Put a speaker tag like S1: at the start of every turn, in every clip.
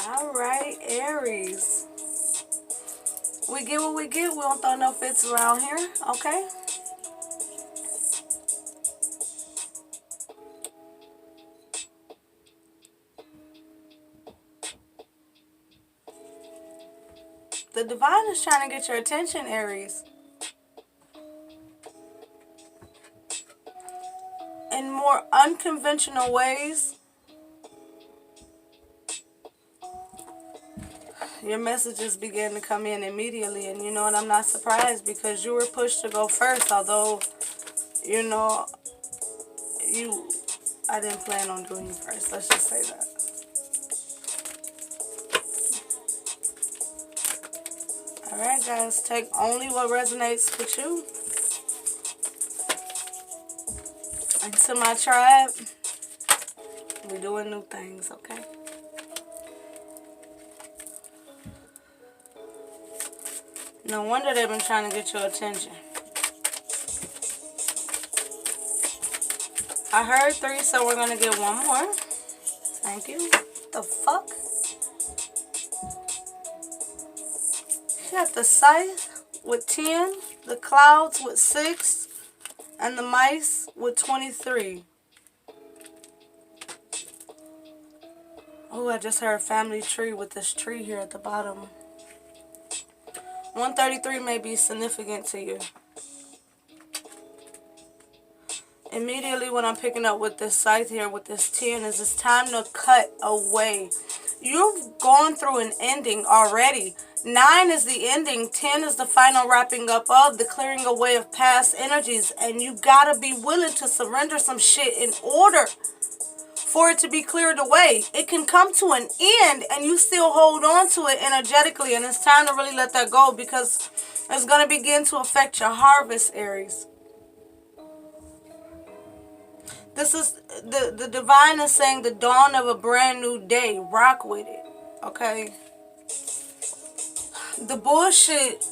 S1: Alright, Aries. We get what we get. We don't throw no fits around here, okay? The divine is trying to get your attention, Aries. In more unconventional ways, your messages began to come in immediately. And you know what? I'm not surprised because you were pushed to go first. Although, you know, I didn't plan on doing you first. Let's just say that. Alright, guys. Take only what resonates with you. And to my tribe, we're doing new things, okay? No wonder they've been trying to get your attention. I heard 3, so we're going to get one more. Thank you. The fuck? You got the scythe with 10, the clouds with 6, and the mice with 23. Oh, I just heard family tree with this tree here at the bottom. 133 may be significant to you. Immediately what I'm picking up with this scythe here with this 10 is it's time to cut away. You've gone through an ending already. 9 is the ending. 10 is the final wrapping up of the clearing away of past energies. And you gotta be willing to surrender some shit in order for it to be cleared away. It can come to an end and you still hold on to it energetically. And it's time to really let that go because it's going to begin to affect your harvest, Aries. This is, the divine is saying the dawn of a brand new day. Rock with it, okay? The bullshit,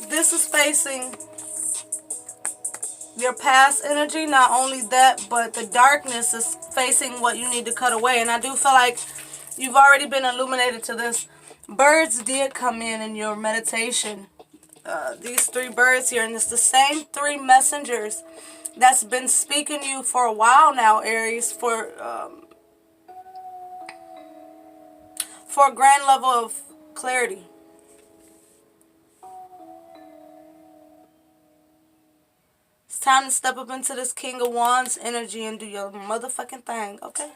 S1: this is facing your past energy. Not only that, but the darkness is facing what you need to cut away. And I do feel like you've already been illuminated to this. Birds did come in your meditation. These 3 birds here, and it's the same 3 messengers that's been speaking to you for a while now, Aries, for a grand level of clarity. It's time to step up into this King of Wands energy and do your motherfucking thing, okay?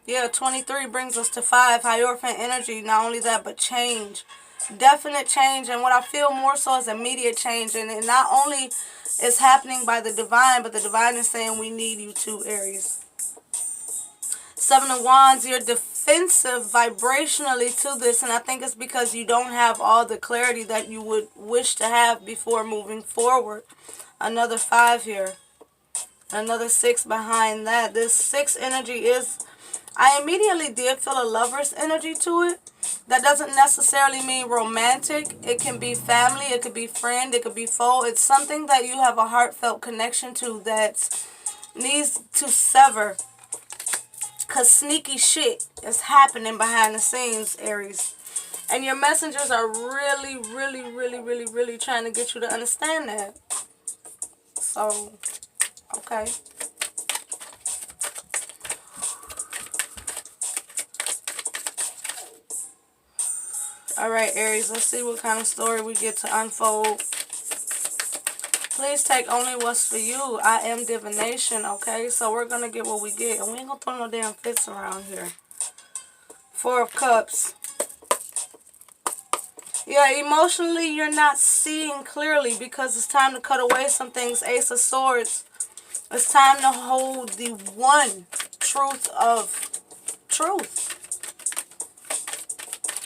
S1: Yeah, 23 brings us to 5, Hierophant energy. Not only that, but change. Definite change. And what I feel more so is immediate change. And it not only is happening by the divine, but the divine is saying we need you too, Aries. 7 of Wands, you're defensive vibrationally to this. And I think it's because you don't have all the clarity that you would wish to have before moving forward. Another 5 here. Another 6 behind that. This 6 energy is... I immediately did feel a lover's energy to it. That doesn't necessarily mean romantic. It can be family. It could be friend. It could be foe. It's something that you have a heartfelt connection to that needs to sever. Because sneaky shit is happening behind the scenes, Aries. And your messengers are really, really, really, really, really trying to get you to understand that. So, okay. Alright, Aries, let's see what kind of story we get to unfold. Please take only what's for you. I am divination, okay? So we're going to get what we get. And we ain't going to throw no damn fits around here. 4 of Cups. Yeah, emotionally, you're not seeing clearly because it's time to cut away some things. Ace of Swords. It's time to hold the one truth of truth.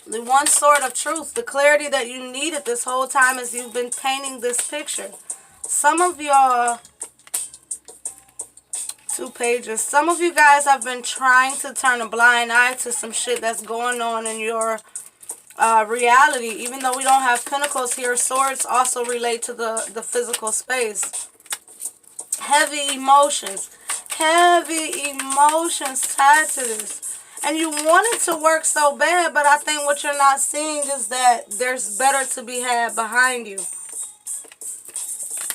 S1: The one sword of truth. The clarity that you needed this whole time as you've been painting this picture. Some of y'all... 2 pages. Some of you guys have been trying to turn a blind eye to some shit that's going on in your reality. Even though we don't have pentacles here, swords also relate to the physical space. Heavy emotions. Heavy emotions tied to this. And you want it to work so bad, but I think what you're not seeing is that there's better to be had behind you.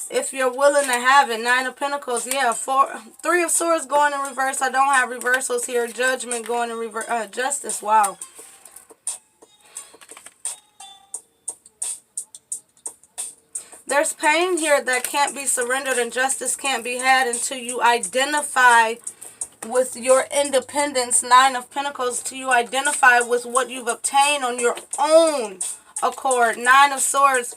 S1: If you're willing to have it. 9 of Pentacles, yeah. 3 of Swords going in reverse. I don't have reversals here. Judgment going in reverse. Justice, wow. There's pain here that can't be surrendered, and justice can't be had until you identify with your independence. 9 of Pentacles, till you identify with what you've obtained on your own accord. 9 of Swords,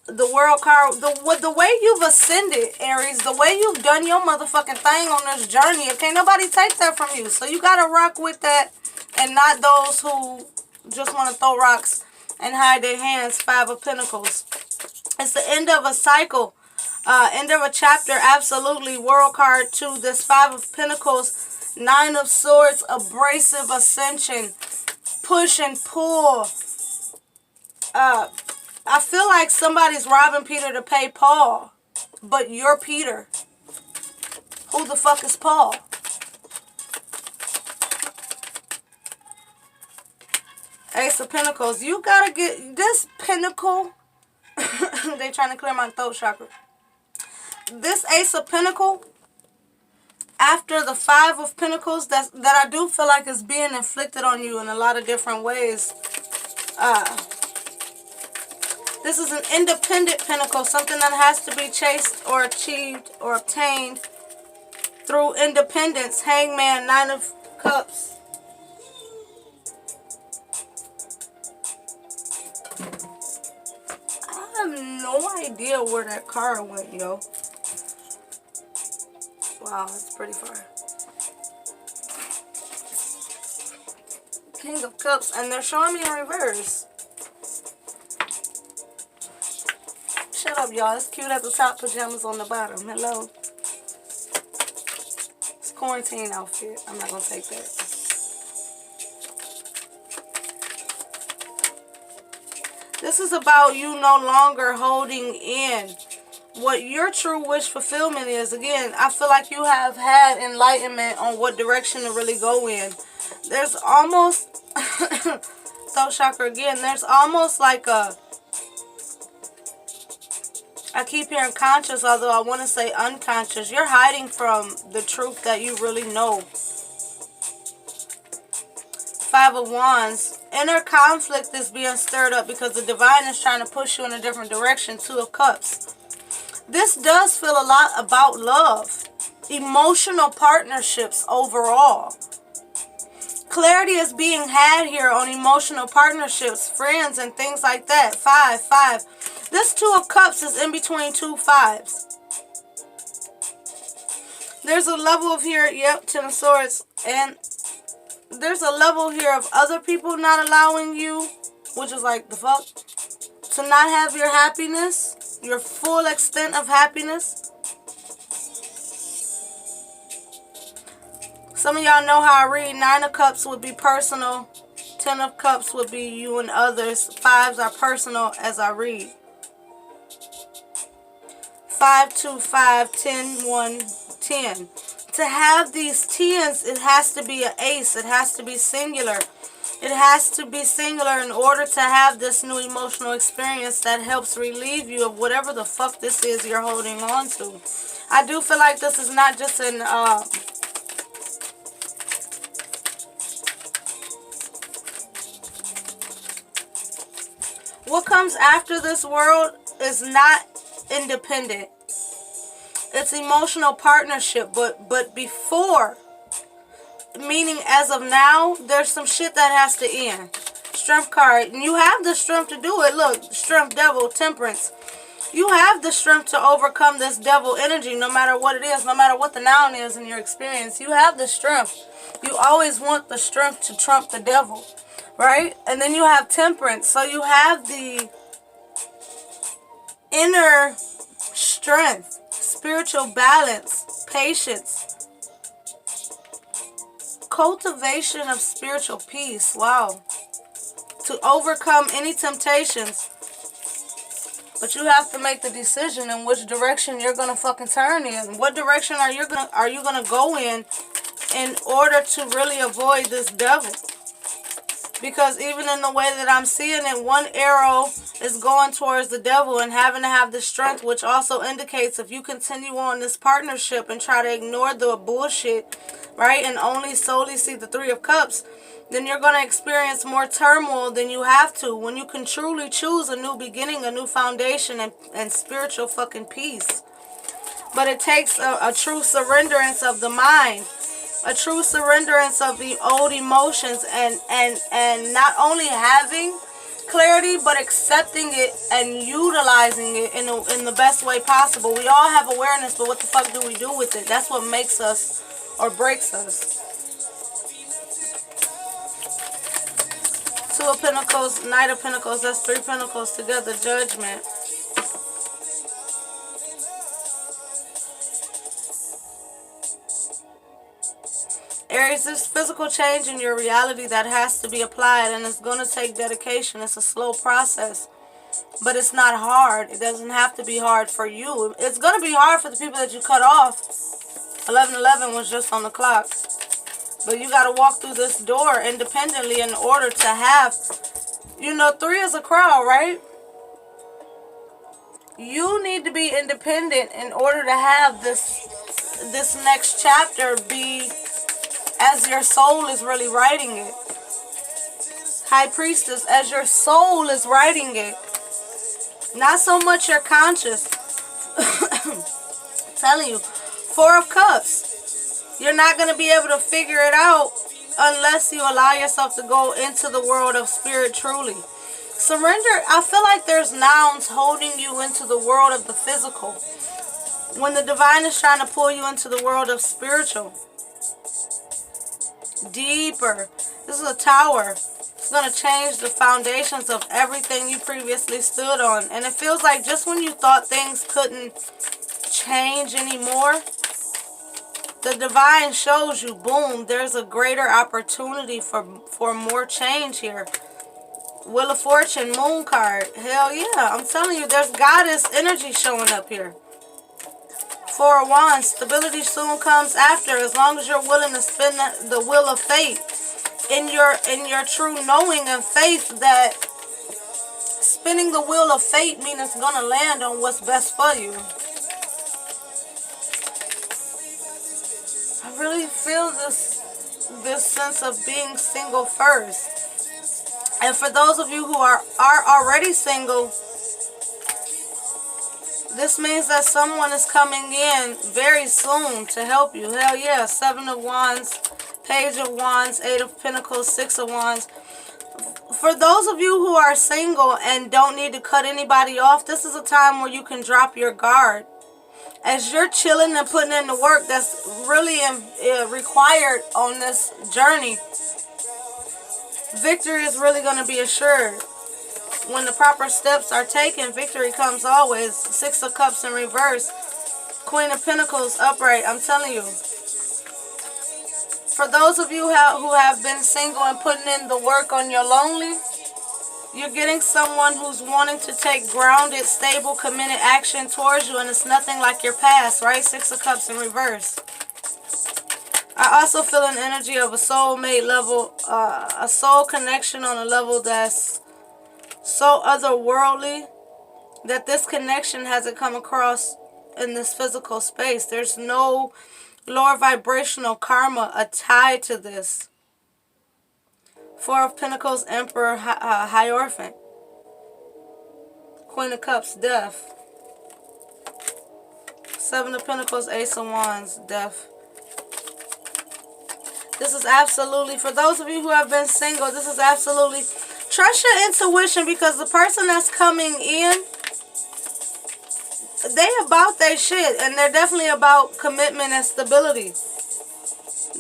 S1: the World card, the way you've ascended, Aries, the way you've done your motherfucking thing on this journey, can't nobody take that from you. So you gotta rock with that, and not those who just want to throw rocks and hide their hands. 5 of Pentacles. It's the end of a cycle, end of a chapter, absolutely. World card 2, this 5 of Pentacles, 9 of Swords, abrasive ascension, push and pull. I feel like somebody's robbing Peter to pay Paul, but you're Peter. Who the fuck is Paul? Ace of Pentacles, you gotta get this pinnacle. They trying to clear my throat chakra. This Ace of Pentacles, after the 5 of Pentacles, that I do feel like is being inflicted on you in a lot of different ways. This is an independent pentacle, something that has to be chased or achieved or obtained through independence. Hangman, 9 of Cups. I have no idea where that card went, yo. Wow, that's pretty far. King of Cups, and they're showing me in reverse. Shut up, y'all. It's cute at the top, pajamas on the bottom. Hello. It's quarantine outfit. I'm not going to take that. This is about you no longer holding in what your true wish fulfillment is. Again, I feel like you have had enlightenment on what direction to really go in. There's almost, throat chakra again, there's almost like a, I keep hearing conscious, although I want to say unconscious. You're hiding from the truth that you really know. 5 of Wands. Inner conflict is being stirred up because the divine is trying to push you in a different direction. 2 of Cups. This does feel a lot about love. Emotional partnerships overall. Clarity is being had here on emotional partnerships, friends, and things like that. 5. This 2 of Cups is in between 2 5s. There's a level of here, yep, 10 of Swords, and there's a level here of other people not allowing you, which is like, the fuck, to not have your happiness, your full extent of happiness. Some of y'all know how I read. 9 of Cups would be personal. 10 of Cups would be you and others. 5s are personal as I read. 5, 2, 5, 10, 1, 10. To have these 10s, it has to be an ace. It has to be singular. It has to be singular in order to have this new emotional experience that helps relieve you of whatever the fuck this is you're holding on to. I do feel like this is not just an what comes after this world is not independent. It's emotional partnership, but before, meaning as of now, there's some shit that has to end. Strength card, and you have the strength to do it. Look, strength, devil, temperance. You have the strength to overcome this devil energy, no matter what it is, no matter what the noun is in your experience. You have the strength. You always want the strength to trump the devil, right? And then you have temperance. So you have the inner strength, spiritual balance, patience, cultivation of spiritual peace. Wow. To overcome any temptations. But you have to make the decision in which direction you're gonna fucking turn in. What direction are you gonna go in order to really avoid this devil? Because even in the way that I'm seeing it, one arrow is going towards the devil and having to have the strength, which also indicates if you continue on this partnership and try to ignore the bullshit, right, and only solely see the Three of Cups, then you're going to experience more turmoil than you have to when you can truly choose a new beginning, a new foundation, and spiritual fucking peace. But it takes a true surrenderance of the mind, a true surrenderance of the old emotions, and not only having clarity, but accepting it and utilizing it in the best way possible. We all have awareness, but what the fuck do we do with it? That's what makes us or breaks us. Two of Pentacles, Knight of Pentacles, that's three pentacles together, Judgment. Aries, there's physical change in your reality that has to be applied, and it's going to take dedication. It's a slow process, but it's not hard. It doesn't have to be hard for you. It's going to be hard for the people that you cut off. 11:11 was just on the clock. But you got to walk through this door independently in order to have, you know, 3 is a crowd, right? You need to be independent in order to have this next chapter be as your soul is really writing it. High Priestess, as your soul is writing it. Not so much your conscious. I'm telling you. 4 of Cups. You're not going to be able to figure it out unless you allow yourself to go into the world of spirit truly. Surrender. I feel like there's nouns holding you into the world of the physical, when the divine is trying to pull you into the world of spiritual. Deeper. This is a tower. It's going to change the foundations of everything you previously stood on. And it feels like just when you thought things couldn't change anymore, the divine shows you, boom, there's a greater opportunity for more change here. Wheel of Fortune, Moon card. Hell yeah. I'm telling you, there's goddess energy showing up here. 4 of Wands. Stability soon comes after, as long as you're willing to spin the wheel of fate in your true knowing and faith that spinning the wheel of fate means it's going to land on what's best for you. I really feel this sense of being single first. And for those of you who are already single, this means that someone is coming in very soon to help you. Hell yeah. 7 of Wands, Page of Wands, 8 of Pentacles, 6 of Wands. For those of you who are single and don't need to cut anybody off, this is a time where you can drop your guard. As you're chilling and putting in the work that's really required on this journey, victory is really going to be assured. When the proper steps are taken, victory comes always. 6 of Cups in reverse. Queen of Pentacles upright. I'm telling you. For those of you who have been single and putting in the work on your lonely, you're getting someone who's wanting to take grounded, stable, committed action towards you, and it's nothing like your past, right? 6 of Cups in reverse. I also feel an energy of a soulmate level, a soul connection on a level that's so otherworldly that this connection hasn't come across in this physical space. There's no lower vibrational karma tied to this. 4 of Pentacles, Emperor, Hierophant. Queen of Cups, Death. 7 of Pentacles, Ace of Wands, Death. This is absolutely, for those of you who have been single, this is absolutely, trust your intuition, because the person that's coming in, they about their shit, and they're definitely about commitment and stability.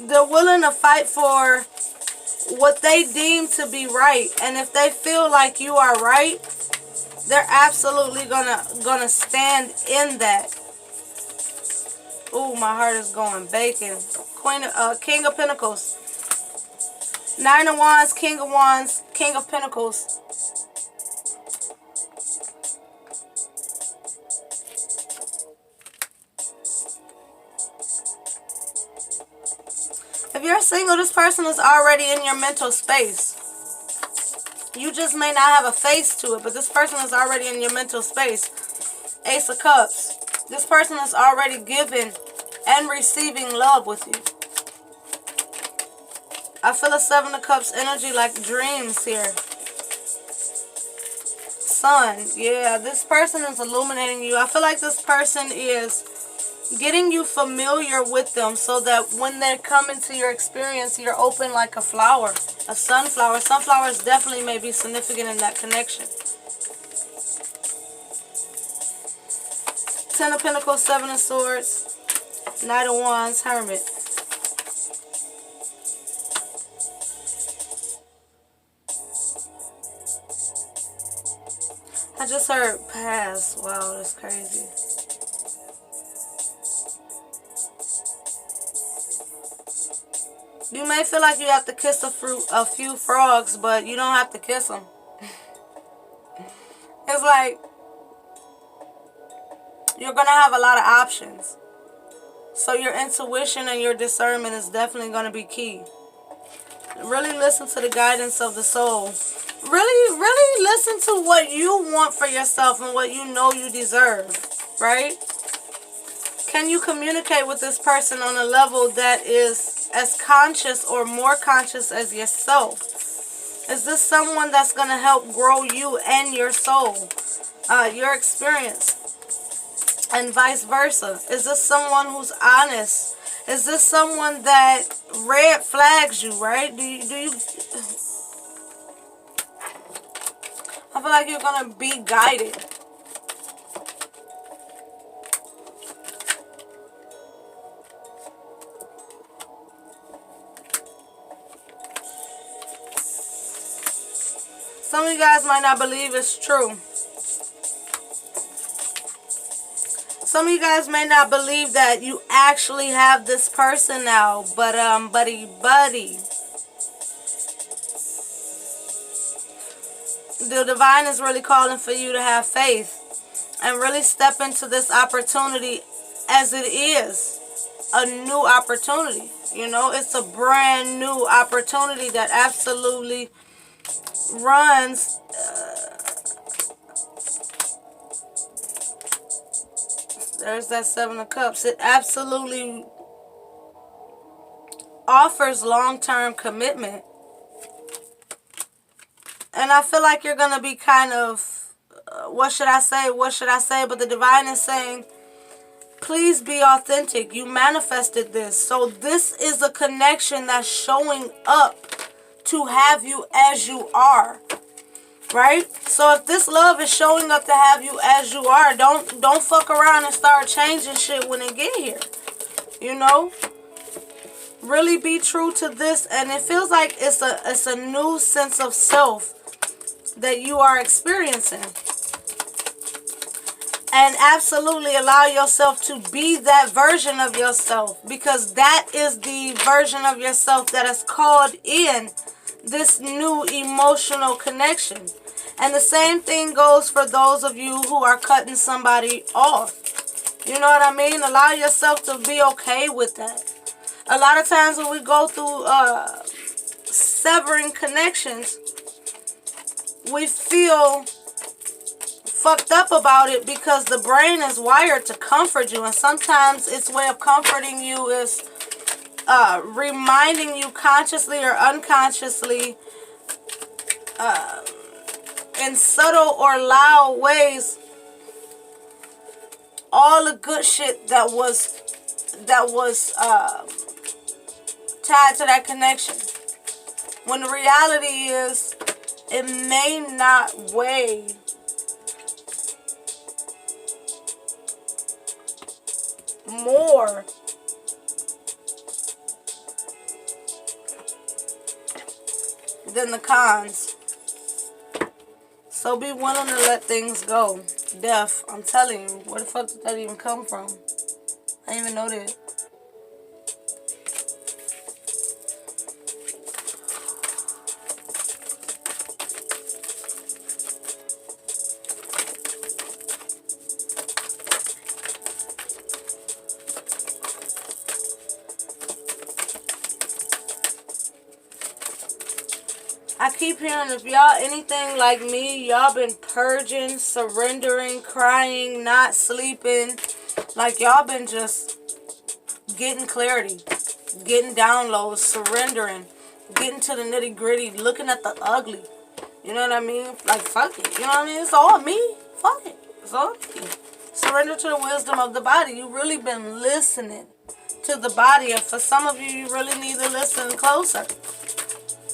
S1: They're willing to fight for what they deem to be right, and if they feel like you are right, they're absolutely gonna stand in that. Ooh, my heart is going bacon. King of Pentacles, 9 of Wands, King of Wands, King of Pentacles. If you're single, this person is already in your mental space. You just may not have a face to it, but this person is already in your mental space. Ace of Cups. This person is already giving and receiving love with you. I feel a Seven of Cups energy like dreams here. Sun. Yeah, this person is illuminating you. I feel like this person is getting you familiar with them so that when they come into your experience, you're open like a flower, a sunflower. Sunflowers definitely may be significant in that connection. Ten of Pentacles, Seven of Swords, Knight of Wands, Hermit. I just heard pass. Wow, that's crazy. You may feel like you have to kiss a few frogs, but you don't have to kiss them. It's like you're going to have a lot of options. So your intuition and your discernment is definitely going to be key. Really listen to the guidance of the soul. Really listen to what you want for yourself and what you know you deserve, right? Can you communicate with this person on a level that is as conscious or more conscious as yourself? Is this someone that's going to help grow you and your soul, your experience, and vice versa? Is this someone who's honest? Is this someone that red flags you, right? Do you I feel like you're going to be guided. Some of you guys might not believe it's true. Some of you guys may not believe that you actually have this person now, but buddy. The divine is really calling for you to have faith and really step into this opportunity as it is a new opportunity. You know, it's a brand new opportunity that absolutely runs there's that Seven of Cups. It absolutely offers long-term commitment. And I feel like you're going to be kind of, what should I say? But the divine is saying, please be authentic. You manifested this. So this is a connection that's showing up to have you as you are. Right? So if this love is showing up to have you as you are, don't fuck around and start changing shit when it get here. You know? Really be true to this, and it feels like it's a new sense of self that you are experiencing. And absolutely allow yourself to be that version of yourself, because that is the version of yourself that is called in this new emotional connection. And the same thing goes for those of you who are cutting somebody off. You know what I mean? Allow yourself to be okay with that. A lot of times when we go through severing connections, we feel fucked up about it because the brain is wired to comfort you. And sometimes its way of comforting you is reminding you consciously or unconsciously in subtle or loud ways all the good shit that was tied to that connection. When the reality is, it may not weigh more than the cons. So be willing to let things go. Death, I'm telling you, where the fuck did that even come from? I didn't even know that. I keep hearing, if y'all anything like me, y'all been purging, surrendering, crying, not sleeping. Like y'all been just getting clarity, getting downloads, surrendering, getting to the nitty gritty, looking at the ugly. You know what I mean? Like, fuck it. You know what I mean? It's all me. Fuck it. It's all me. Surrender to the wisdom of the body. You really been listening to the body. And for some of you, you really need to listen closer.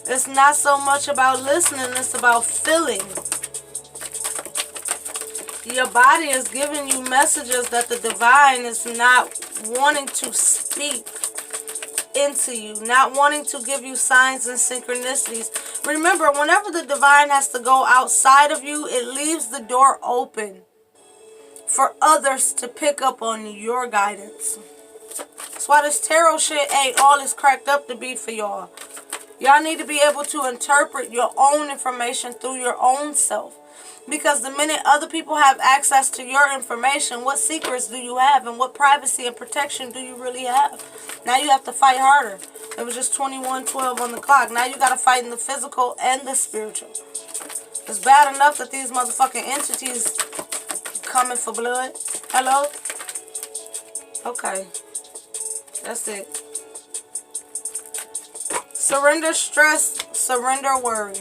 S1: It's not so much about listening, it's about feeling. Your body is giving you messages that the divine is not wanting to speak into you, not wanting to give you signs and synchronicities. Remember, whenever the divine has to go outside of you, it leaves the door open for others to pick up on your guidance. That's why this tarot shit ain't all it's cracked up to be for y'all. Y'all need to be able to interpret your own information through your own self. Because the minute other people have access to your information, what secrets do you have and what privacy and protection do you really have? Now you have to fight harder. It was just 21:12 on the clock. Now you got to fight in the physical and the spiritual. It's bad enough that these motherfucking entities coming for blood. Hello? Okay. That's it. Surrender stress, surrender worry.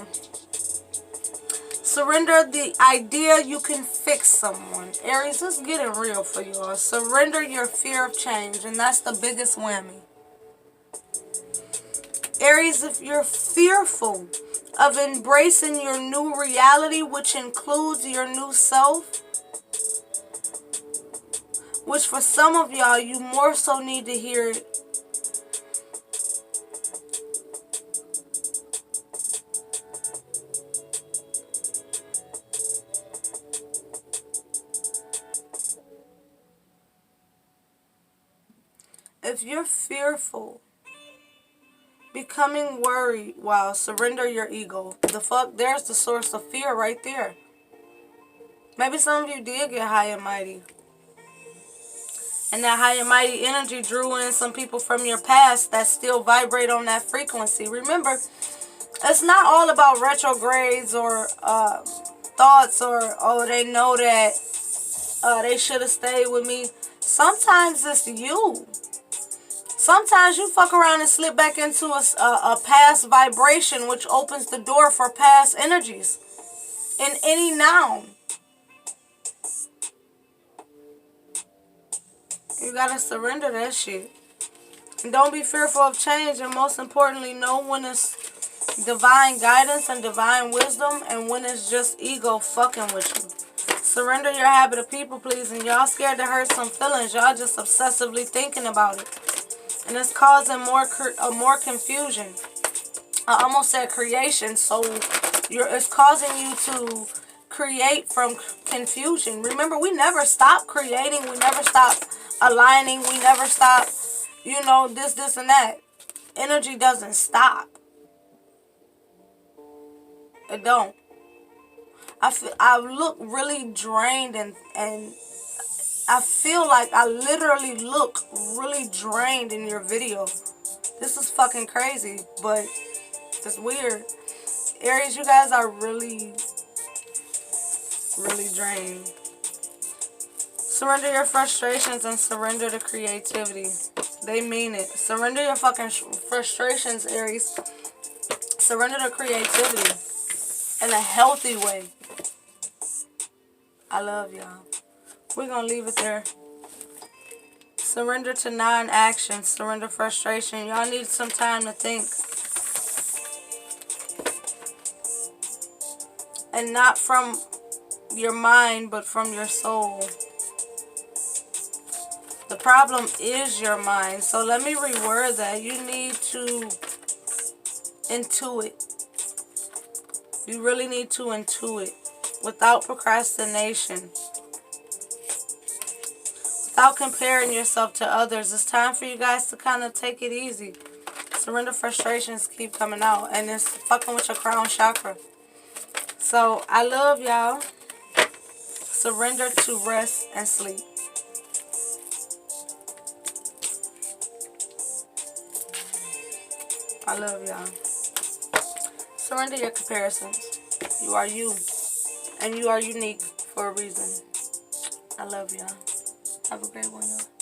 S1: Surrender the idea you can fix someone. Aries, it's getting real for y'all. Surrender your fear of change, and that's the biggest whammy. Aries, if you're fearful of embracing your new reality, which includes your new self, which for some of y'all, you more so need to hear it. If you're fearful, becoming worried, wow, surrender your ego. The fuck, there's the source of fear right there. Maybe some of you did get high and mighty. And that high and mighty energy drew in some people from your past that still vibrate on that frequency. Remember, it's not all about retrogrades or thoughts or, oh, they know that they should have stayed with me. Sometimes it's you. Sometimes you fuck around and slip back into a past vibration, which opens the door for past energies in any noun. You gotta surrender that shit. And don't be fearful of change. And most importantly, know when it's divine guidance and divine wisdom and when it's just ego fucking with you. Surrender your habit of people pleasing. Y'all scared to hurt some feelings. Y'all just obsessively thinking about it. And it's causing more confusion. I almost said creation. So it's causing you to create from confusion. Remember, we never stop creating. We never stop aligning. We never stop, you know, this, and that. Energy doesn't stop. It don't. I look really drained and I feel like I literally look really drained in your video. This is fucking crazy, but it's weird. Aries, you guys are really, really drained. Surrender your frustrations and surrender to creativity. They mean it. Surrender your fucking frustrations, Aries. Surrender to creativity in a healthy way. I love y'all. We're going to leave it there. Surrender to non-action. Surrender frustration. Y'all need some time to think. And not from your mind, but from your soul. The problem is your mind. So let me reword that. You need to intuit. You really need to intuit without procrastination. Without comparing yourself to others. It's time for you guys to kind of take it easy. Surrender frustrations keep coming out. And it's fucking with your crown chakra. So, I love y'all. Surrender to rest and sleep. I love y'all. Surrender your comparisons. You are you. And you are unique for a reason. I love y'all. Have a great one, y'all.